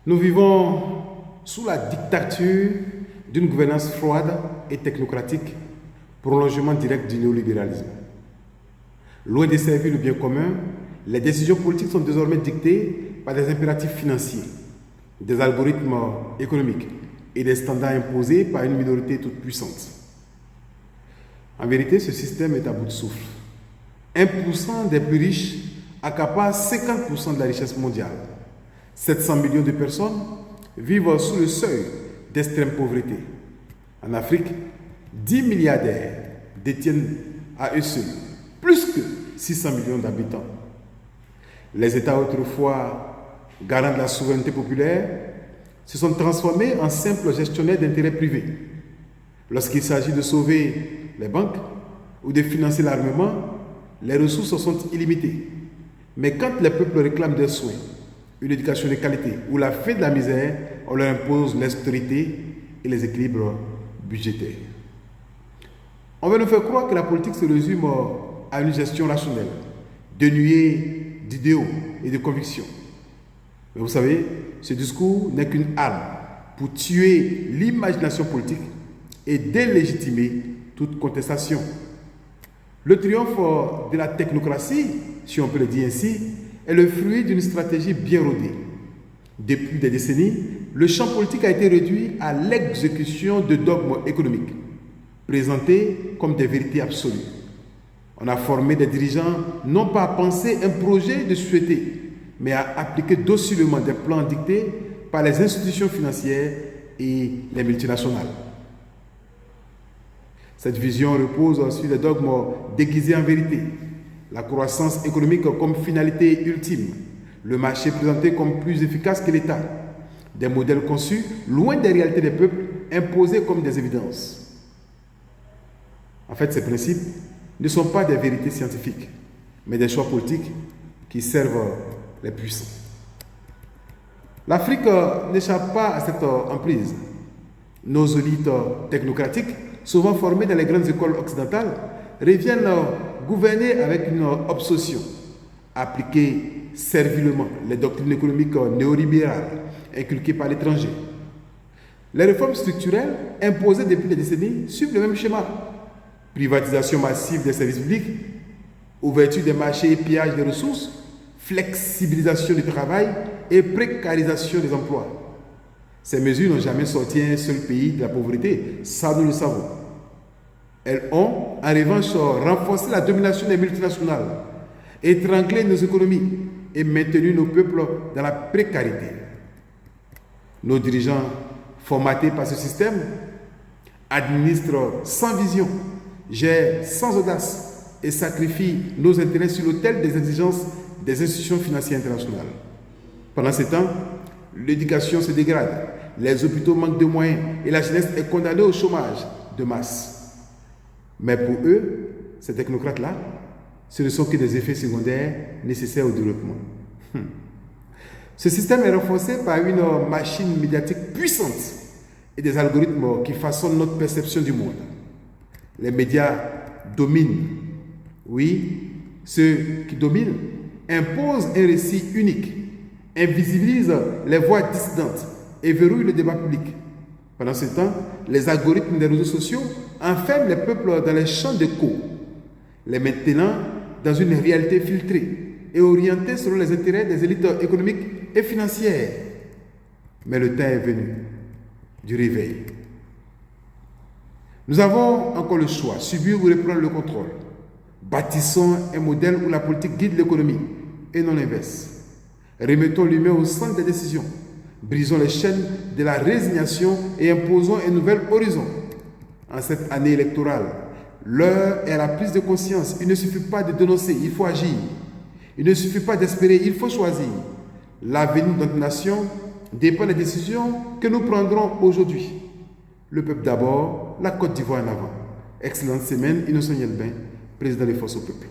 Nous vivons sous la dictature d'une gouvernance froide et technocratique, prolongement direct du néolibéralisme. Loin de servir le bien commun, les décisions politiques sont désormais dictées par des impératifs financiers, des algorithmes économiques et des standards imposés par une minorité toute puissante. En vérité, ce système est à bout de souffle. 1% des plus riches accapare 50% de la richesse mondiale. 700 millions de personnes vivent sous le seuil d'extrême pauvreté. En Afrique, 10 milliardaires détiennent à eux seuls plus que 600 millions d'habitants. Les États autrefois garants de la souveraineté populaire se sont transformés en simples gestionnaires d'intérêts privés. Lorsqu'il s'agit de sauver les banques ou de financer l'armement, les ressources sont illimitées. Mais quand les peuples réclament des soins, une éducation de qualité ou la fin de la misère, on leur impose l'austérité et les équilibres budgétaires. On veut nous faire croire que la politique se résume à une gestion rationnelle, dénuée d'idéaux et de convictions. Mais vous savez, ce discours n'est qu'une arme pour tuer l'imagination politique et délégitimer toute contestation. Le triomphe de la technocratie, si on peut le dire ainsi, est le fruit d'une stratégie bien rodée. Depuis des décennies, le champ politique a été réduit à l'exécution de dogmes économiques, présentés comme des vérités absolues. On a formé des dirigeants non pas à penser un projet de société, mais à appliquer docilement des plans dictés par les institutions financières et les multinationales. Cette vision repose sur des dogmes déguisés en vérité, la croissance économique comme finalité ultime, le marché présenté comme plus efficace que l'État, des modèles conçus loin des réalités des peuples, imposés comme des évidences. En fait, ces principes ne sont pas des vérités scientifiques, mais des choix politiques qui servent les puissants. L'Afrique n'échappe pas à cette emprise. Nos élites technocratiques, souvent formées dans les grandes écoles occidentales, reviennent gouverner avec une obsession, appliquer servilement les doctrines économiques néolibérales inculquées par l'étranger. Les réformes structurelles imposées depuis des décennies suivent le même schéma. Privatisation massive des services publics, ouverture des marchés et pillage des ressources, flexibilisation du travail et précarisation des emplois. Ces mesures n'ont jamais sorti un seul pays de la pauvreté, ça nous le savons. Elles ont, en revanche, renforcé la domination des multinationales, étranglé nos économies et maintenu nos peuples dans la précarité. Nos dirigeants, formatés par ce système, administrent sans vision, gèrent sans audace et sacrifient nos intérêts sur l'autel des exigences des institutions financières internationales. Pendant ce temps, l'éducation se dégrade, les hôpitaux manquent de moyens et la jeunesse est condamnée au chômage de masse. Mais pour eux, ces technocrates-là, ce ne sont que des effets secondaires nécessaires au développement. Ce système est renforcé par une machine médiatique puissante et des algorithmes qui façonnent notre perception du monde. Les médias dominent. Oui, ceux qui dominent imposent un récit unique, invisibilisent les voix dissidentes et verrouillent le débat public. Pendant ce temps, les algorithmes des réseaux sociaux enferment les peuples dans les champs d'écho, les maintenant dans une réalité filtrée et orientée selon les intérêts des élites économiques et financières. Mais le temps est venu du réveil. Nous avons encore le choix, subir ou reprendre le contrôle. Bâtissons un modèle où la politique guide l'économie et non l'inverse. Remettons l'humain au centre des décisions. Brisons les chaînes de la résignation et imposons un nouvel horizon. En cette année électorale, l'heure est à la prise de conscience. Il ne suffit pas de dénoncer, il faut agir. Il ne suffit pas d'espérer, il faut choisir. L'avenir de notre nation dépend des décisions que nous prendrons aujourd'hui. Le peuple d'abord, la Côte d'Ivoire en avant. Excellente semaine, Innocent Yelbin, président des Forces au peuple.